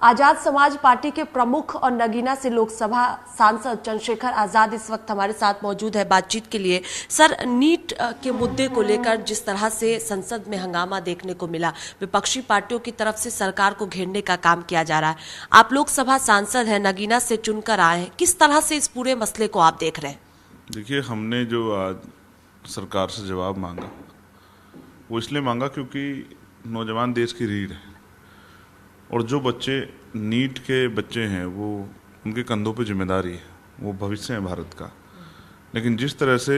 Azad Samaj party के प्रमुख और नगीना से लोकसभा सांसद चंद्रशेखर आजाद इस वक्त हमारे साथ मौजूद है बातचीत के लिए। सर, नीट के मुद्दे को लेकर जिस तरह से संसद में हंगामा देखने को मिला, विपक्षी पार्टियों की तरफ से सरकार को घेरने का काम किया जा रहा है। आप लोकसभा सांसद हैं, नगीना से चुनकर आए हैं, किस तरह से इस पूरे मसले को आप देख रहे हैं? देखिए, हमने जो आज सरकार से जवाब मांगा वो इसलिए मांगा क्योंकि नौजवान देश की रीढ़ है और जो बच्चे नीट के बच्चे हैं वो उनके कंधों पे जिम्मेदारी है, वो भविष्य है भारत का। लेकिन जिस तरह से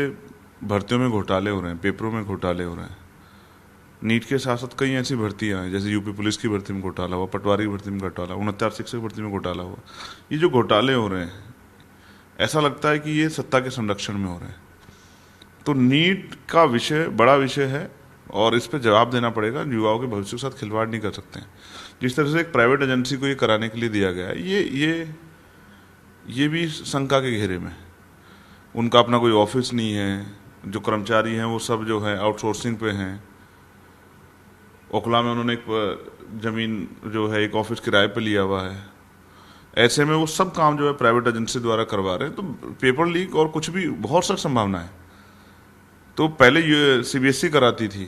भर्तियों में घोटाले हो रहे हैं, पेपरों में घोटाले हो रहे हैं, नीट के साथ साथ कई ऐसी भर्तियां हैं, जैसे यूपी पुलिस की भर्ती में घोटाला हुआ, पटवारी की भर्ती में घोटाला, 69 शिक्षक भर्ती में घोटाला हुआ। ये जो घोटाले हो रहे हैं, ऐसा लगता है कि ये सत्ता के संरक्षण में हो रहे हैं। तो नीट का विषय बड़ा विषय है और इस पर जवाब देना पड़ेगा। युवाओं के भविष्य के साथ खिलवाड़ नहीं कर सकते हैं। जिस तरह से एक प्राइवेट एजेंसी को ये कराने के लिए दिया गया है, ये भी शंका के घेरे में। उनका अपना कोई ऑफिस नहीं है, जो कर्मचारी हैं वो सब जो है आउटसोर्सिंग पे हैं। ओखला में उन्होंने एक जमीन जो है एक ऑफिस किराए पे लिया हुआ है। ऐसे में वो सब काम जो है प्राइवेट एजेंसी द्वारा करवा रहे हैं। तो पेपर लीक और कुछ भी बहुत सा संभावना है। तो पहले ये सीबीएसई कराती थी,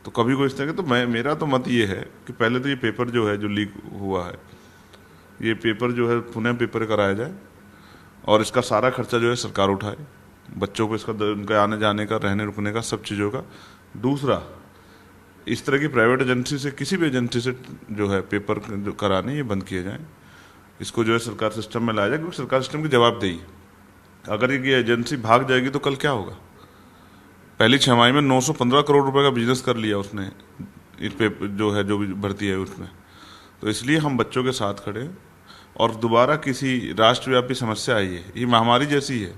तो कभी कोई इस तरह के, तो मेरा तो मत ये है कि पहले तो ये पेपर जो है जो लीक हुआ है, ये पेपर जो है पुनः पेपर कराया जाए और इसका सारा खर्चा जो है सरकार उठाए, बच्चों को इसका उनके आने जाने का, रहने रुकने का, सब चीज़ों का। दूसरा, इस तरह की प्राइवेट एजेंसी से, किसी भी एजेंसी से जो है पेपर जो कराने, ये बंद किए जाएँ। इसको जो है सरकार सिस्टम में लाया जाए, क्योंकि सरकार सिस्टम की जवाबदेही। अगर ये एजेंसी भाग जाएगी तो कल क्या होगा? पहली छमाही में 915 करोड़ रुपए का बिजनेस कर लिया उसने, इस पे जो है जो भी भर्ती है उसमें। तो इसलिए हम बच्चों के साथ खड़े हैं और दोबारा किसी राष्ट्रव्यापी समस्या आई है, ये महामारी जैसी है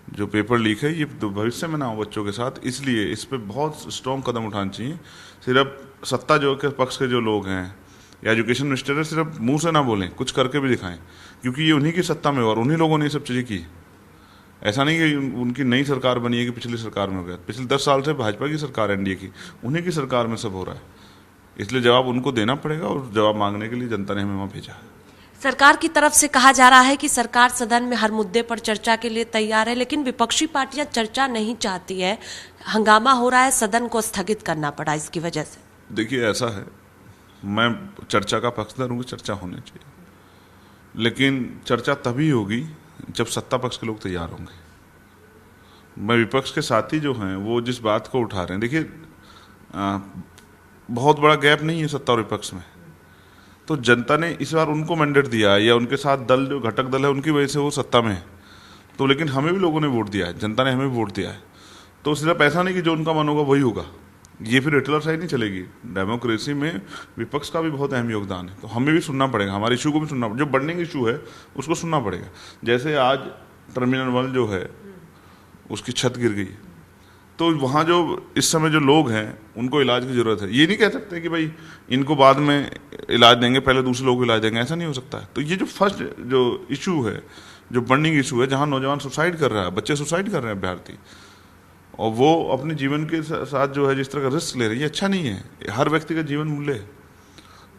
जो पेपर लीक है, ये भविष्य में ना हो बच्चों के साथ। इसलिए इस पे बहुत स्ट्रॉन्ग कदम उठाने चाहिए। सिर्फ सत्ता जो के पक्ष के जो लोग हैं या एजुकेशन मिनिस्टर है, सिर्फ मुंह से ना बोलें, कुछ करके भी दिखाएं, क्योंकि ये उन्हीं की सत्ता में और उन्हीं लोगों ने ये सब चीज़ें की। ऐसा नहीं कि उनकी नई सरकार बनी है कि पिछली सरकार में हो गया। पिछले 10 साल से भाजपा की सरकार, एनडीए की, उन्हीं की सरकार में सब हो रहा है। इसलिए जवाब उनको देना पड़ेगा और जवाब मांगने के लिए जनता ने हमें वहाँ भेजा है। सरकार की तरफ से कहा जा रहा है कि सरकार सदन में हर मुद्दे पर चर्चा के लिए तैयार है, लेकिन विपक्षी पार्टियां चर्चा नहीं चाहती है। हंगामा हो रहा है, सदन को स्थगित करना पड़ा इसकी वजह से। देखिए, ऐसा है, मैं चर्चा का पक्षधर हूँ, चर्चा होनी चाहिए, लेकिन चर्चा तभी होगी जब सत्ता पक्ष के लोग तैयार होंगे। मैं विपक्ष के साथी जो हैं वो जिस बात को उठा रहे हैं, देखिए बहुत बड़ा गैप नहीं है सत्ता और विपक्ष में। तो जनता ने इस बार उनको मैंडेट दिया है, या उनके साथ दल जो घटक दल है उनकी वजह से वो सत्ता में है। तो लेकिन हमें भी लोगों ने वोट दिया है, जनता ने हमें भी वोट दिया है। तो सिर्फ ऐसा नहीं कि जो उनका मन होगा वही होगा, ये फिर हिटलरशाही नहीं चलेगी। डेमोक्रेसी में विपक्ष का भी बहुत अहम योगदान है। तो हमें भी सुनना पड़ेगा, हमारे इशू को भी सुनना पड़ेगा, जो बर्निंग इशू है उसको सुनना पड़ेगा। जैसे आज टर्मिनल 1 जो है उसकी छत गिर गई, तो वहाँ जो इस समय जो लोग हैं उनको इलाज की ज़रूरत है। ये नहीं कह सकते कि भाई इनको बाद में इलाज देंगे, पहले दूसरे लोगों को इलाज देंगे, ऐसा नहीं हो सकता है। तो ये जो फर्स्ट जो इशू है, जो बर्निंग इशू है, जहाँ नौजवान सुसाइड कर रहा है, बच्चे सुसाइड कर रहे हैं, अभ्यर्थी, और वो अपने जीवन के साथ जो है जिस तरह का रिस्क ले रहे हैं, ये अच्छा नहीं है। हर व्यक्ति का जीवन मूल्य है।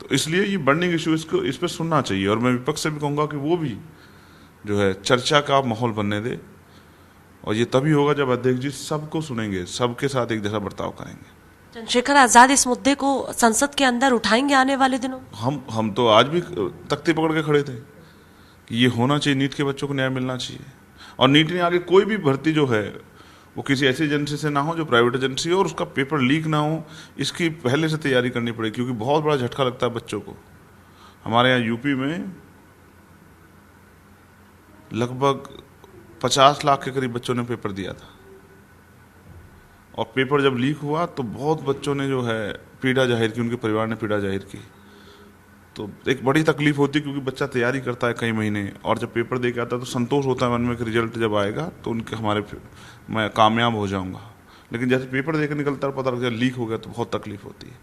तो इसलिए ये बर्निंग इशू, इसको इस पर सुनना चाहिए। और मैं विपक्ष से भी कहूँगा कि वो भी जो है चर्चा का माहौल बनने दे, और ये तभी होगा जब अध्यक्ष जी सबको सुनेंगे, सबके साथ एक जैसा बर्ताव करेंगे। चंद्रशेखर आजाद इस मुद्दे को संसद के अंदर उठाएंगे आने वाले दिनों? हम तो आज भी तख्ती पकड़ के खड़े थे कि ये होना चाहिए, नीट के बच्चों को न्याय मिलना चाहिए। और नीट ने आगे कोई भी भर्ती जो है वो किसी ऐसी एजेंसी से ना हो जो प्राइवेट एजेंसी हो, और उसका पेपर लीक ना हो, इसकी पहले से तैयारी करनी पड़ेगी, क्योंकि बहुत बड़ा झटका लगता है बच्चों को। हमारे यहाँ यूपी में लगभग 50 लाख के करीब बच्चों ने पेपर दिया था, और पेपर जब लीक हुआ तो बहुत बच्चों ने जो है पीड़ा जाहिर की, उनके परिवार ने पीड़ा जाहिर की। तो एक बड़ी तकलीफ होती है, क्योंकि बच्चा तैयारी करता है कई महीने, और जब पेपर दे के आता है तो संतोष होता है मन में कि रिजल्ट जब आएगा तो उनके मैं कामयाब हो जाऊंगा। लेकिन जैसे पेपर दे के निकलता है, पता लगता है लीक हो गया, तो बहुत तकलीफ होती है।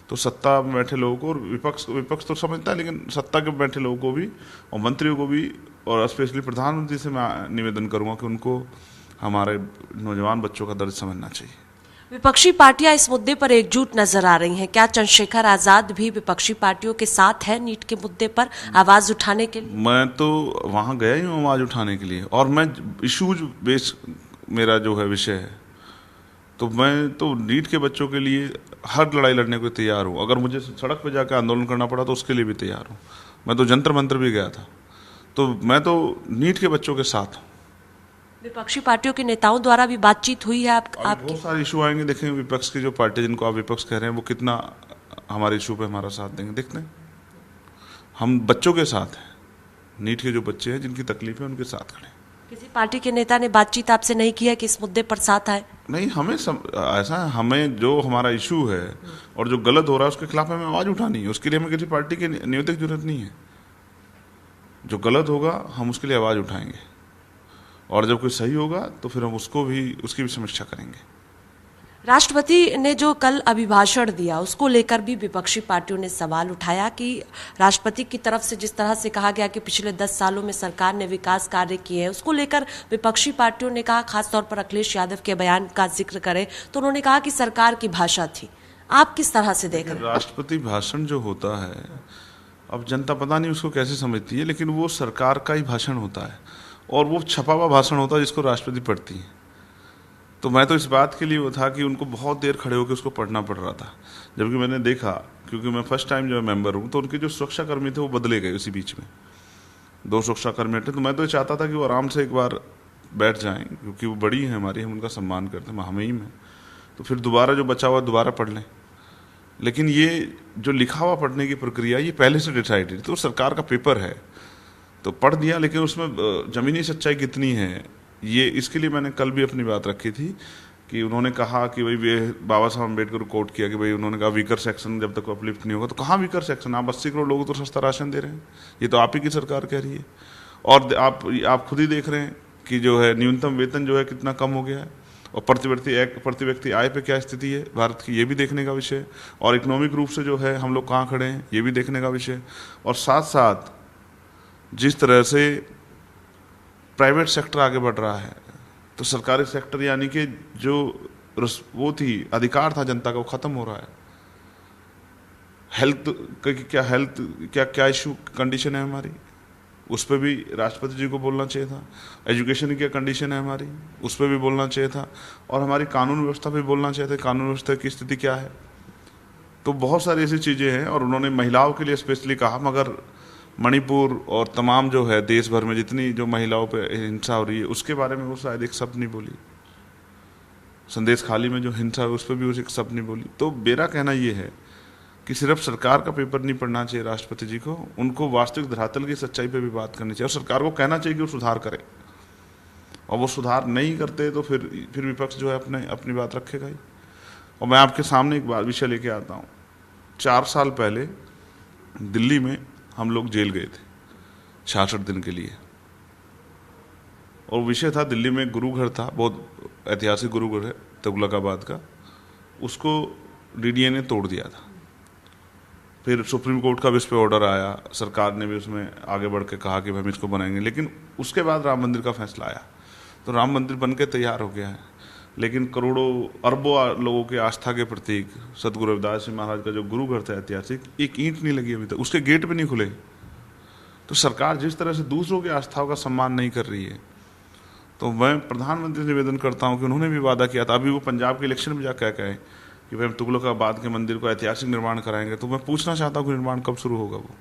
तो सत्ता में बैठे लोगों को, और विपक्ष तो समझता है, लेकिन सत्ता के बैठे लोगों को भी और मंत्रियों को भी, और स्पेशली प्रधानमंत्री से मैं निवेदन करूँगा कि उनको हमारे नौजवान बच्चों का दर्द समझना चाहिए। विपक्षी पार्टियां इस मुद्दे पर एकजुट नजर आ रही हैं। क्या चंद्रशेखर आजाद भी विपक्षी पार्टियों के साथ है नीट के मुद्दे पर आवाज उठाने के लिए? मैं तो वहां गया ही हूँ आवाज उठाने के लिए, और मैं इशूज बेस मेरा जो है विषय है, तो मैं तो नीट के बच्चों के लिए हर लड़ाई लड़ने को तैयार हूँ। अगर मुझे सड़क पर जाकर आंदोलन करना पड़ा तो उसके लिए भी तैयार हूँ। मैं तो जंतर मंतर भी गया था, तो मैं तो नीट के बच्चों के साथ हूँ। विपक्षी पार्टियों के नेताओं द्वारा भी बातचीत हुई है आपकी? बहुत सारे इशू आएंगे, देखेंगे विपक्ष की जो पार्टी जिनको आप विपक्ष कह रहे हैं वो कितना हमारे इशू पे हमारा साथ देंगे, देखते हैं। हम बच्चों के साथ हैं, नीट के जो बच्चे हैं जिनकी तकलीफ है उनके साथ खड़े हैं। किसी पार्टी के नेता ने बातचीत आपसे नहीं की है कि इस मुद्दे पर साथ आए? नहीं, ऐसा है, हमें जो हमारा इशू है और जो गलत हो रहा है उसके खिलाफ हमें आवाज उठानी है। उसके लिए हमें किसी पार्टी की नियुक्ति की जरूरत नहीं है। जो गलत होगा हम उसके लिए आवाज उठाएंगे, और जब कोई सही होगा तो फिर हम उसकी भी समीक्षा करेंगे। राष्ट्रपति ने जो कल अभिभाषण दिया उसको लेकर भी विपक्षी पार्टियों ने सवाल उठाया कि राष्ट्रपति की तरफ से जिस तरह से कहा गया कि पिछले 10 सालों में सरकार ने विकास कार्य किए हैं, उसको लेकर विपक्षी पार्टियों ने कहा, खासतौर पर अखिलेश यादव के बयान का जिक्र करें तो उन्होंने कहा कि सरकार की भाषा थी। आप किस तरह से देख रहे हैं? राष्ट्रपति भाषण जो होता है, अब जनता पता नहीं उसको कैसे समझती है, लेकिन वो सरकार का ही भाषण होता है और वो छपा हुआ भाषण होता है जिसको राष्ट्रपति पढ़ती है। तो मैं तो इस बात के लिए वो था कि उनको बहुत देर खड़े होकर उसको पढ़ना पड़ रहा था, जबकि मैंने देखा, क्योंकि मैं फर्स्ट टाइम जो है मेंबर हूँ, तो उनके जो सुरक्षाकर्मी थे वो बदले गए उसी बीच में। 2 सुरक्षाकर्मी थे, तो मैं तो ये चाहता था कि वो आराम से एक बार बैठ जाएं, क्योंकि वो बड़ी है हमारी, हम उनका सम्मान करते हैं, हम ही में, तो फिर दोबारा जो बचा हुआ दोबारा पढ़ लें। लेकिन ये जो लिखा हुआ पढ़ने की प्रक्रिया ये पहले से डिसाइडेड, तो सरकार का पेपर है तो पढ़ दिया, लेकिन उसमें जमीनी सच्चाई कितनी है ये, इसके लिए मैंने कल भी अपनी बात रखी थी कि उन्होंने कहा कि भाई बाबा साहब अम्बेडकर को कोट किया कि भाई उन्होंने कहा वीकर सेक्शन जब तक अपलिफ्ट नहीं होगा, तो कहाँ वीकर सेक्शन? आप 80 करोड़ लोगों को तो सस्ता राशन दे रहे हैं, ये तो आप ही की सरकार कह रही है। और आप खुद ही देख रहे हैं कि जो है न्यूनतम वेतन जो है कितना कम हो गया है, और प्रति व्यक्ति आय पे क्या स्थिति है भारत की, ये भी देखने का विषय, और इकोनॉमिक रूप से जो है हम लोग कहाँ खड़े हैं ये भी देखने का विषय, और साथ साथ जिस तरह से प्राइवेट सेक्टर आगे बढ़ रहा है, तो सरकारी सेक्टर यानी कि जो वो थी अधिकार था जनता का वो खत्म हो रहा है। हेल्थ क्या इशू कंडीशन है हमारी, उस पर भी राष्ट्रपति जी को बोलना चाहिए था। एजुकेशन की क्या कंडीशन है हमारी, उस पर भी बोलना चाहिए था, और हमारी कानून व्यवस्था पे बोलना चाहिए था, कानून व्यवस्था की स्थिति क्या है। तो बहुत सारी ऐसी चीज़ें हैं, और उन्होंने महिलाओं के लिए स्पेशली कहा, मगर मणिपुर और तमाम जो है देश भर में जितनी जो महिलाओं पे हिंसा हो रही है उसके बारे में वो शायद एक शब्द नहीं बोली। संदेश खाली में जो हिंसा है उस पर भी वो एक शब्द नहीं बोली। तो मेरा कहना ये है कि सिर्फ सरकार का पेपर नहीं पढ़ना चाहिए राष्ट्रपति जी को, उनको वास्तविक धरातल की सच्चाई पे भी बात करनी चाहिए, और सरकार को कहना चाहिए कि वो सुधार करे, और वो सुधार नहीं करते तो फिर विपक्ष जो है अपनी बात रखेगा ही। और मैं आपके सामने एक बात विषय लेके आता हूँ। 4 साल पहले दिल्ली में हम लोग जेल गए थे 66 दिन के लिए, और विषय था दिल्ली में गुरु घर था, बहुत ऐतिहासिक गुरु घर है तुगलकाबाद का, उसको डीडीए ने तोड़ दिया था। फिर सुप्रीम कोर्ट का भी इस पर ऑर्डर आया, सरकार ने भी उसमें आगे बढ़ के कहा कि हम इसको बनाएंगे, लेकिन उसके बाद राम मंदिर का फैसला आया, तो राम मंदिर बन के तैयार हो गया है, लेकिन करोड़ों अरबों लोगों के आस्था के प्रतीक सतगुरु रविदास जी महाराज का जो गुरु घर था ऐतिहासिक, एक ईंट नहीं लगी अभी तक, उसके गेट भी नहीं खुले। तो सरकार जिस तरह से दूसरों की आस्थाओं का सम्मान नहीं कर रही है, तो मैं प्रधानमंत्री से निवेदन करता हूं कि उन्होंने भी वादा किया था, अभी वो पंजाब के इलेक्शन में जाकर कहे कि भाई हम तुगलकाबाद के मंदिर को ऐतिहासिक निर्माण कराएंगे। तो मैं पूछना चाहता हूँ कि निर्माण कब शुरू होगा। वो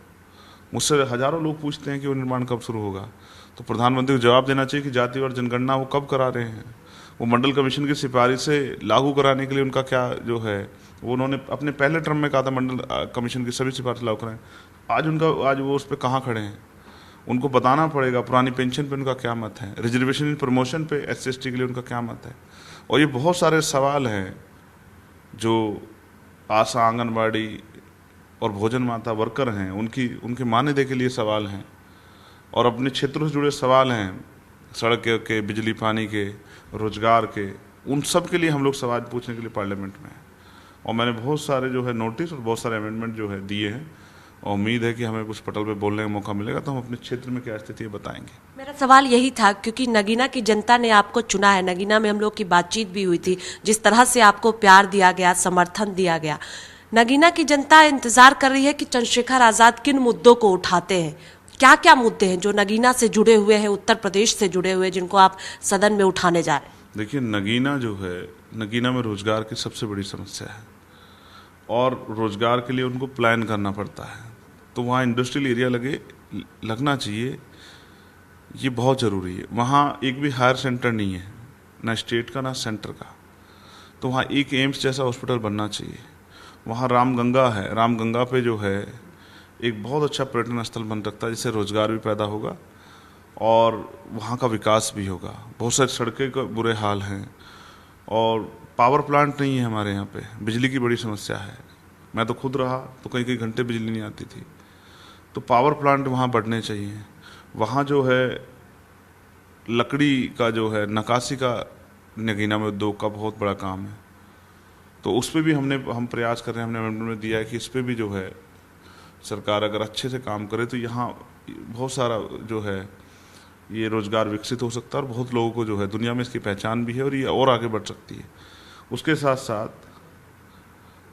मुझसे हजारों लोग पूछते हैं कि वो निर्माण कब शुरू होगा, तो प्रधानमंत्री को जवाब देना चाहिए कि जाति और जनगणना वो कब करा रहे हैं, वो मंडल कमीशन की सिफारिश से लागू कराने के लिए उनका क्या जो है, वो उन्होंने अपने पहले टर्म में कहा था मंडल कमीशन की सभी सिफारिश लागू कराएं। आज वो उस पर कहाँ खड़े हैं, उनको बताना पड़ेगा। पुरानी पेंशन पे उनका क्या मत है, रिजर्वेशन इन प्रमोशन पे SC/ST के लिए उनका क्या मत है, और ये बहुत सारे सवाल हैं जो आशा, आंगनबाड़ी और भोजन माता वर्कर हैं उनके मानदेय के लिए सवाल हैं, और अपने क्षेत्रों से जुड़े सवाल हैं, सड़क के, बिजली पानी के, रोजगार के, उन सब के लिए हम लोग सवाल पूछने के लिए पार्लियामेंट में हैं। और मैंने बहुत सारे जो है नोटिस और बहुत सारे अमेंडमेंट जो है दिए हैं, और उम्मीद है कि हमें कुछ पटल पे बोलने का मौका मिलेगा तो हम अपने क्षेत्र में क्या स्थिति है बताएंगे। मेरा सवाल यही था, क्योंकि नगीना की जनता ने आपको चुना है, नगीना में हम लोग की बातचीत भी हुई थी, जिस तरह से आपको प्यार दिया गया, समर्थन दिया गया, नगीना की जनता इंतजार कर रही है कि चंद्रशेखर आजाद किन मुद्दों को उठाते हैं। क्या क्या मुद्दे हैं जो नगीना से जुड़े हुए हैं, उत्तर प्रदेश से जुड़े हुए, जिनको आप सदन में उठाने जा रहे हैं? देखिए, नगीना जो है, नगीना में रोजगार की सबसे बड़ी समस्या है और रोजगार के लिए उनको प्लान करना पड़ता है, तो वहाँ इंडस्ट्रियल एरिया लगना चाहिए, ये बहुत ज़रूरी है। वहाँ एक भी हायर सेंटर नहीं है, ना स्टेट का ना सेंटर का, तो वहाँ एक एम्स जैसा हॉस्पिटल बनना चाहिए। वहाँ रामगंगा है, रामगंगा पे जो है एक बहुत अच्छा पर्यटन स्थल बन सकता है, जिससे रोजगार भी पैदा होगा और वहाँ का विकास भी होगा। बहुत सारी सड़कें का बुरे हाल हैं और पावर प्लांट नहीं है हमारे यहाँ पे, बिजली की बड़ी समस्या है। मैं तो खुद रहा तो कई कई घंटे बिजली नहीं आती थी, तो पावर प्लांट वहाँ बढ़ने चाहिए। वहाँ जो है लकड़ी का जो है नक्काशी का नगीना में उद्योग का बहुत बड़ा काम है, तो उस पर भी हम प्रयास कर रहे हैं, हमने अमेंडमेंट में दिया है कि इस पर भी जो है सरकार अगर अच्छे से काम करे तो यहाँ बहुत सारा जो है ये रोजगार विकसित हो सकता है और बहुत लोगों को जो है दुनिया में इसकी पहचान भी है और ये और आगे बढ़ सकती है। उसके साथ साथ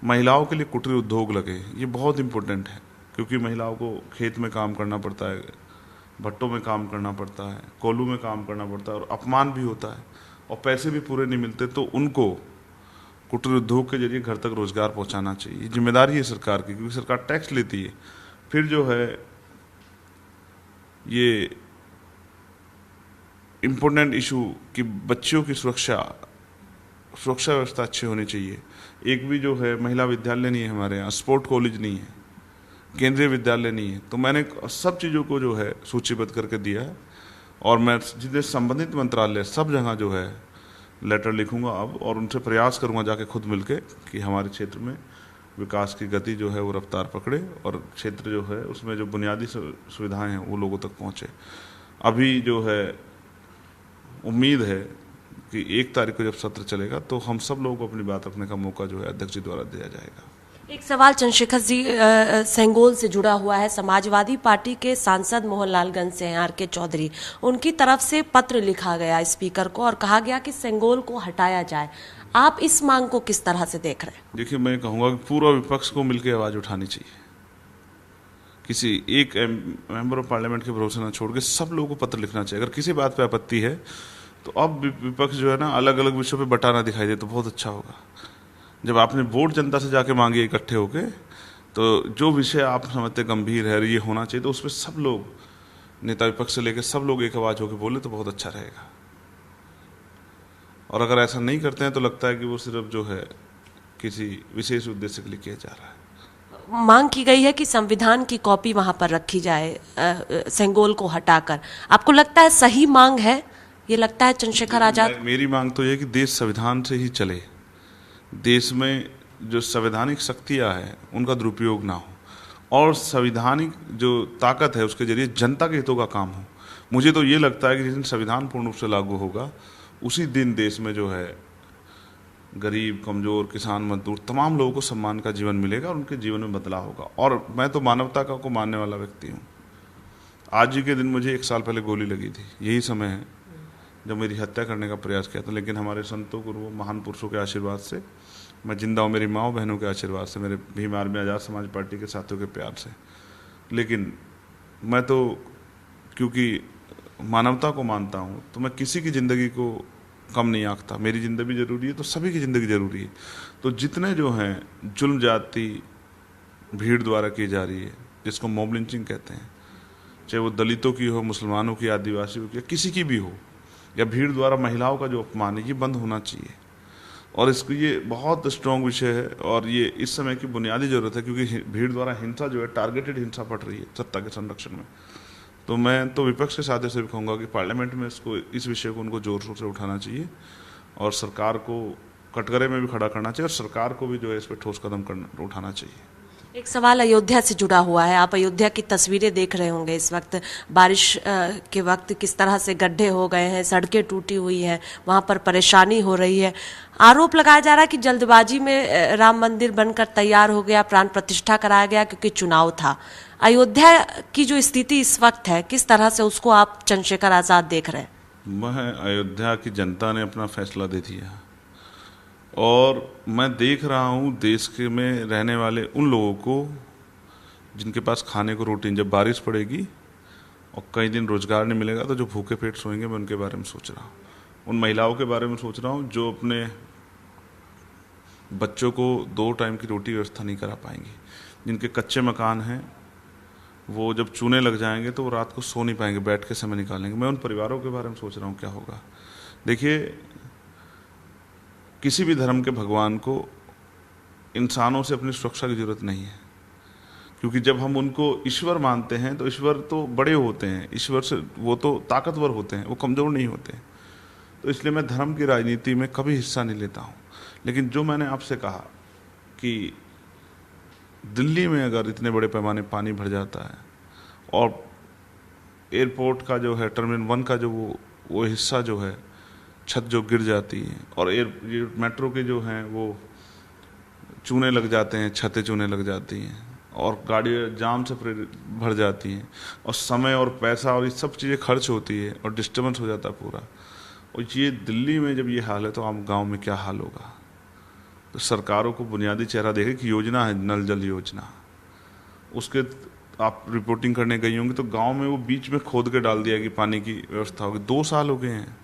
महिलाओं के लिए कुटीर उद्योग लगे, ये बहुत इम्पोर्टेंट है, क्योंकि महिलाओं को खेत में काम करना पड़ता है, भट्टों में काम करना पड़ता है, कोल्हू में काम करना पड़ता है और अपमान भी होता है और पैसे भी पूरे नहीं मिलते, तो उनको कुटीर उद्योग के जरिए घर तक रोजगार पहुंचाना चाहिए। जिम्मेदारी है सरकार की, क्योंकि सरकार टैक्स लेती है। फिर जो है ये इम्पोर्टेंट इशू कि बच्चियों की सुरक्षा व्यवस्था अच्छी होनी चाहिए। एक भी जो है महिला विद्यालय नहीं है हमारे यहाँ, स्पोर्ट कॉलेज नहीं है, केंद्रीय विद्यालय नहीं है, तो मैंने सब चीज़ों को जो है सूचीबद्ध करके दिया है और मैं जितने संबंधित मंत्रालय सब जगह जो है लेटर लिखूंगा अब और उनसे प्रयास करूंगा जाके खुद मिलके कि हमारे क्षेत्र में विकास की गति जो है वो रफ्तार पकड़े और क्षेत्र जो है उसमें जो बुनियादी सुविधाएं हैं वो लोगों तक पहुंचे। अभी जो है उम्मीद है कि 1 तारीख को जब सत्र चलेगा तो हम सब लोगों को अपनी बात रखने का मौका जो है अध्यक्ष जी द्वारा दिया जाएगा। एक सवाल चंद्रशेखर जी सेंगोल से जुड़ा हुआ है। समाजवादी पार्टी के सांसद मोहनलालगंज से हैं आर.के. चौधरी, उनकी तरफ से पत्र लिखा गया स्पीकर को और कहा गया कि सेंगोल को हटाया जाए। आप इस मांग को किस तरह से देख रहे हैं? देखिए, मैं कहूँगा कि पूरा विपक्ष को मिलकर आवाज उठानी चाहिए, किसी एक मेंबर ऑफ पार्लियामेंट के भरोसे न छोड़ के सब लोगों को पत्र लिखना चाहिए। अगर किसी बात पे आपत्ति है तो अब विपक्ष जो है ना अलग अलग विषयों पे बंटा ना दिखाई दे तो बहुत अच्छा होगा। जब आपने वोट जनता से जाके मांगे इकट्ठे होके, तो जो विषय आप समझते गंभीर है ये होना चाहिए, तो उसमें सब लोग, नेता विपक्ष से लेकर सब लोग एक आवाज होकर बोले तो बहुत अच्छा रहेगा। और अगर ऐसा नहीं करते हैं तो लगता है कि वो सिर्फ जो है किसी विशेष उद्देश्य के लिए किया जा रहा है। मांग की गई है कि संविधान की कॉपी वहां पर रखी जाए सेंगोल को हटाकर। आपको लगता है सही मांग है? ये लगता है चंद्रशेखर आजाद? मेरी मांग तो यह कि देश संविधान से ही चले, देश में जो संवैधानिक शक्तियां हैं उनका दुरुपयोग ना हो और संवैधानिक जो ताकत है उसके जरिए जनता के हितों का काम हो। मुझे तो ये लगता है कि जिस दिन संविधान पूर्ण रूप से लागू होगा उसी दिन देश में जो है गरीब, कमजोर, किसान, मजदूर तमाम लोगों को सम्मान का जीवन मिलेगा और उनके जीवन में बदलाव होगा। और मैं तो मानवता को मानने वाला व्यक्ति हूँ। आज ही के दिन मुझे 1 साल पहले गोली लगी थी, यही समय है जब मेरी हत्या करने का प्रयास किया था, लेकिन हमारे संतों, गुरुओं, महान पुरुषों के आशीर्वाद से मैं जिंदा हूँ, मेरी माँ बहनों के आशीर्वाद से, मेरे भीम आर्मी आज़ाद समाज पार्टी के साथियों के प्यार से। लेकिन मैं तो क्योंकि मानवता को मानता हूँ तो मैं किसी की ज़िंदगी को कम नहीं आंकता। मेरी ज़िंदगी जरूरी है तो सभी की ज़िंदगी जरूरी है। तो जितने जो हैं जुल्म जाति भीड़ द्वारा की जा रही है, जिसको मॉब लिंचिंग कहते हैं, चाहे वो दलितों की हो, मुसलमानों की, आदिवासियों की, या किसी की भी हो, या भीड़ द्वारा महिलाओं का जो अपमान है, ये बंद होना चाहिए। और इसको ये बहुत स्ट्रॉन्ग विषय है और ये इस समय की बुनियादी जरूरत है, क्योंकि भीड़ द्वारा हिंसा जो है टारगेटेड हिंसा पड़ रही है सत्ता के संरक्षण में। तो मैं तो विपक्ष के साथियों से भी कहूँगा कि पार्लियामेंट में इसको, इस विषय को उनको जोर शोर से उठाना चाहिए और सरकार को कटघरे में भी खड़ा करना चाहिए और सरकार को भी जो है इस पर ठोस कदम उठाना चाहिए। एक सवाल अयोध्या से जुड़ा हुआ है। आप अयोध्या की तस्वीरें देख रहे होंगे इस वक्त। बारिश के वक्त किस तरह से गड्ढे हो गए हैं, सड़कें टूटी हुई हैं, वहां पर परेशानी हो रही है। आरोप लगाया जा रहा है कि जल्दबाजी में राम मंदिर बनकर तैयार हो गया, प्राण प्रतिष्ठा कराया गया क्योंकि चुनाव था। अयोध्या की जो स्थिति इस वक्त है, किस तरह से उसको आप चंद्रशेखर आजाद देख रहे हैं? वह अयोध्या की जनता ने अपना फैसला दे दिया और मैं देख रहा हूँ देश के में रहने वाले उन लोगों को जिनके पास खाने को रोटी, जब बारिश पड़ेगी और कई दिन रोजगार नहीं मिलेगा तो जो भूखे पेट सोएंगे, मैं उनके बारे में सोच रहा हूँ। उन महिलाओं के बारे में सोच रहा हूँ जो अपने बच्चों को 2 टाइम की रोटी व्यवस्था नहीं करा पाएंगी, जिनके कच्चे मकान हैं, वो जब चूने लग जाएंगे तो वो रात को सो नहीं पाएंगे, बैठ के समय निकालेंगे। मैं उन परिवारों के बारे में सोच रहा हूँ क्या होगा। देखिए, किसी भी धर्म के भगवान को इंसानों से अपनी सुरक्षा की जरूरत नहीं है, क्योंकि जब हम उनको ईश्वर मानते हैं तो ईश्वर तो बड़े होते हैं, ईश्वर से वो तो ताकतवर होते हैं, वो कमज़ोर नहीं होते। तो इसलिए मैं धर्म की राजनीति में कभी हिस्सा नहीं लेता हूँ। लेकिन जो मैंने आपसे कहा कि दिल्ली में अगर इतने बड़े पैमाने पानी भर जाता है और एयरपोर्ट का जो है टर्मिनल 1 का जो वो हिस्सा जो है, छत जो गिर जाती है, और ये मेट्रो के जो हैं वो चूने लग जाते हैं, छतें चूने लग जाती हैं और गाड़ी जाम से भर जाती हैं और समय और पैसा और ये सब चीज़ें खर्च होती है और डिस्टर्बेंस हो जाता है पूरा। और ये दिल्ली में जब ये हाल है तो आम गांव में क्या हाल होगा। तो सरकारों को बुनियादी चेहरा देखे कि योजना है नल जल योजना, उसके आप रिपोर्टिंग करने गई होंगी तो गांव में वो बीच में खोद के डाल दिया कि पानी की व्यवस्था होगी। 2 साल हो गए हैं।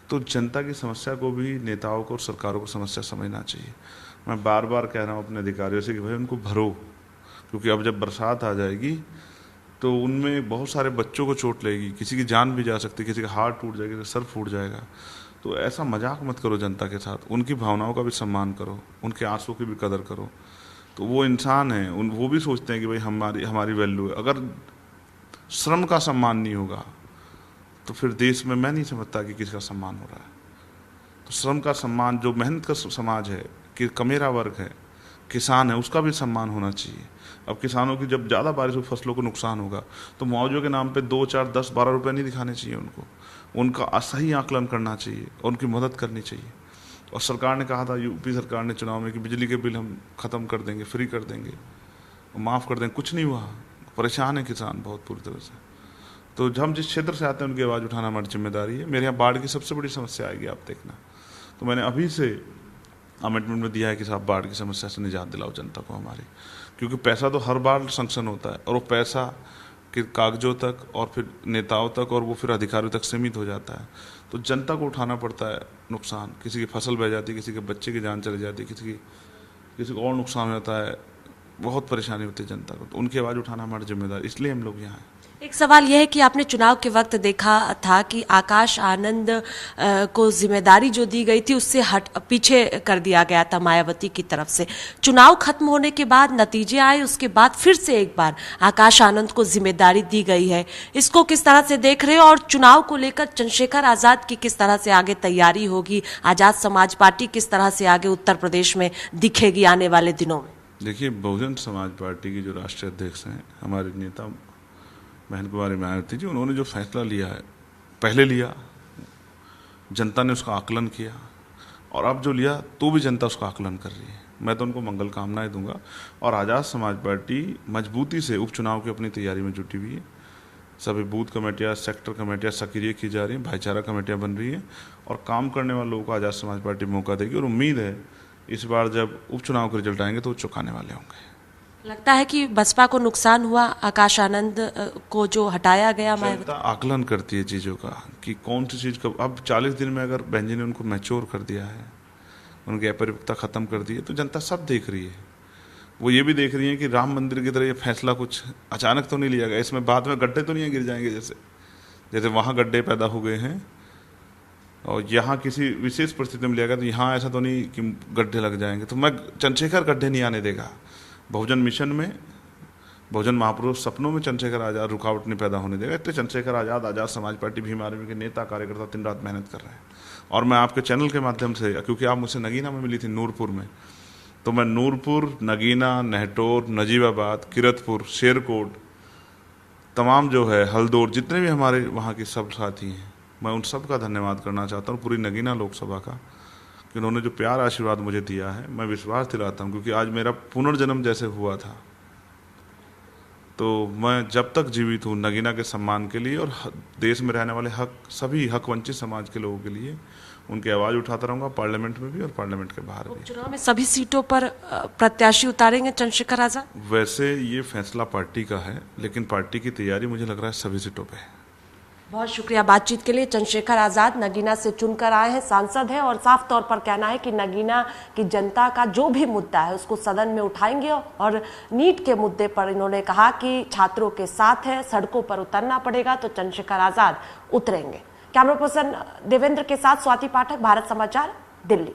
तो जनता की समस्या को भी नेताओं को और सरकारों को समस्या समझना चाहिए। मैं बार बार कह रहा हूँ अपने अधिकारियों से कि भाई उनको भरो, क्योंकि अब जब बरसात आ जाएगी तो उनमें बहुत सारे बच्चों को चोट लगेगी, किसी की जान भी जा सकती है, किसी का हाथ टूट जाएगा, किसी का सर फूट जाएगा। तो ऐसा मजाक मत करो जनता के साथ, उनकी भावनाओं का भी सम्मान करो, उनके आंसू की भी कदर करो। तो वो इंसान हैं, वो भी सोचते हैं कि भाई हमारी वैल्यू है। अगर श्रम का सम्मान नहीं होगा तो फिर देश में मैं नहीं समझता कि किसका सम्मान हो रहा है। तो श्रम का सम्मान, जो मेहनत का समाज है, कि कमेरा वर्ग है, किसान है, उसका भी सम्मान होना चाहिए। अब किसानों की जब ज़्यादा बारिश हो, फसलों को नुकसान होगा तो मुआवजे के नाम पे 2, 4, 10, 12 रुपये नहीं दिखाने चाहिए उनको। उनका सही आकलन करना चाहिए और उनकी मदद करनी चाहिए। और सरकार ने कहा था, यूपी सरकार ने चुनाव में, कि बिजली के बिल हम ख़त्म कर देंगे, फ्री कर देंगे, माफ़ कर देंगे। कुछ नहीं हुआ, परेशान है किसान बहुत पूरी तरह से। तो हम जिस क्षेत्र से आते हैं उनकी आवाज़ उठाना हमारी जिम्मेदारी है। मेरे यहाँ बाढ़ की सबसे बड़ी समस्या आएगी, आप देखना। तो मैंने अभी से अमेंडमेंट में दिया है कि साहब बाढ़ की समस्या से निजात दिलाओ जनता को हमारी, क्योंकि पैसा तो हर बार सैंक्शन होता है और वो पैसा के कागजों तक और फिर नेताओं तक और वो फिर अधिकारियों तक सीमित हो जाता है। तो जनता को उठाना पड़ता है नुकसान, किसी की फसल बह जाती है, किसी के बच्चे की जान चली जाती है, किसी को और नुकसान हो जाता है, बहुत परेशानी होती है जनता को। तो उनकी आवाज़ उठाना हमारी जिम्मेदारी, इसलिए हम लोग यहाँ हैं। एक सवाल यह है कि आपने चुनाव के वक्त देखा था कि आकाश आनंद को जिम्मेदारी जो दी गई थी उससे पीछे कर दिया गया था मायावती की तरफ से। चुनाव खत्म होने के बाद नतीजे आए, उसके बाद फिर से एक बार आकाश आनंद को जिम्मेदारी दी गई है। इसको किस तरह से देख रहे हो और चुनाव को लेकर चंद्रशेखर आजाद की किस तरह से आगे तैयारी होगी? आजाद समाज पार्टी किस तरह से आगे उत्तर प्रदेश में दिखेगी आने वाले दिनों में? देखिए, बहुजन समाज पार्टी की जो राष्ट्रीय अध्यक्ष हैं हमारे नेता बहन कुमारी मायावती जी, उन्होंने जो फैसला लिया है, पहले लिया, जनता ने उसका आकलन किया और अब जो लिया तो भी जनता उसका आकलन कर रही है। मैं तो उनको मंगल कामनाएं दूंगा। और आज़ाद समाज पार्टी मजबूती से उपचुनाव की अपनी तैयारी में जुटी हुई है। सभी बूथ कमेटियाँ, सेक्टर कमेटियाँ सक्रिय की जा रही हैं, भाईचारा कमेटियाँ बन रही हैं और काम करने वाले लोगों को आज़ाद समाज पार्टी मौका देगी। और उम्मीद है इस बार जब उपचुनाव के रिजल्ट आएंगे तो वो चुकाने वाले होंगे। लगता है कि बसपा को नुकसान हुआ, आकाश आनंद को जो हटाया गया? जनता आकलन करती है चीज़ों का कि कौन सी चीज़ का। अब 40 दिन में अगर बहन जी ने उनको मैच्योर कर दिया है, उनकी अपरिपक्वता खत्म कर दी है, तो जनता सब देख रही है। वो ये भी देख रही है कि राम मंदिर की तरह ये फैसला कुछ अचानक तो नहीं लिया गया, इसमें बाद में गड्ढे तो नहीं गिर जाएंगे जैसे वहाँ गड्ढे पैदा हो गए हैं और यहाँ किसी विशेष परिस्थिति में लिया गया, तो यहाँ ऐसा तो नहीं कि गड्ढे लग जाएंगे। तो मैं चंद्रशेखर गड्ढे नहीं आने देगा। बहुजन मिशन में, बहुजन महापुरुष सपनों में चंद्रशेखर आजाद रुकावट नहीं पैदा होने देगा। इसलिए चंद्रशेखर आजाद, आज़ाद समाज पार्टी, भीम आर्मी के नेता कार्यकर्ता दिन रात मेहनत कर रहे हैं। और मैं आपके चैनल के माध्यम से, क्योंकि आप मुझसे नगीना में मिली थी नूरपुर में, तो मैं नूरपुर, नगीना, नहटोर, नजीबाबाद, किरतपुर, शेरकोट, तमाम जो है हल्दौर, जितने भी हमारे वहाँ के सब साथी हैं, मैं उन सब का धन्यवाद करना चाहता हूँ, पूरी नगीना लोकसभा का, कि उन्होंने जो प्यार आशीर्वाद मुझे दिया है। मैं विश्वास दिलाता हूँ क्योंकि आज मेरा पुनर्जन्म जैसे हुआ था, तो मैं जब तक जीवित हूँ नगीना के सम्मान के लिए और देश में रहने वाले सभी हक वंचित समाज के लोगों के लिए उनकी आवाज़ उठाता रहूँगा, पार्लियामेंट में भी और पार्लियामेंट के बाहर भी। चुनाव में सभी सीटों पर प्रत्याशी उतारेंगे चंद्रशेखर आजाद? वैसे ये फैसला पार्टी का है, लेकिन पार्टी की तैयारी मुझे लग रहा है सभी सीटों पे है। बहुत शुक्रिया बातचीत के लिए। चंद्रशेखर आजाद नगीना से चुनकर आए हैं, सांसद हैं और साफ तौर पर कहना है कि नगीना की जनता का जो भी मुद्दा है उसको सदन में उठाएंगे। और नीट के मुद्दे पर इन्होंने कहा कि छात्रों के साथ है, सड़कों पर उतरना पड़ेगा तो चंद्रशेखर आजाद उतरेंगे। कैमरा पर्सन देवेंद्र के साथ स्वाति पाठक, भारत समाचार, दिल्ली।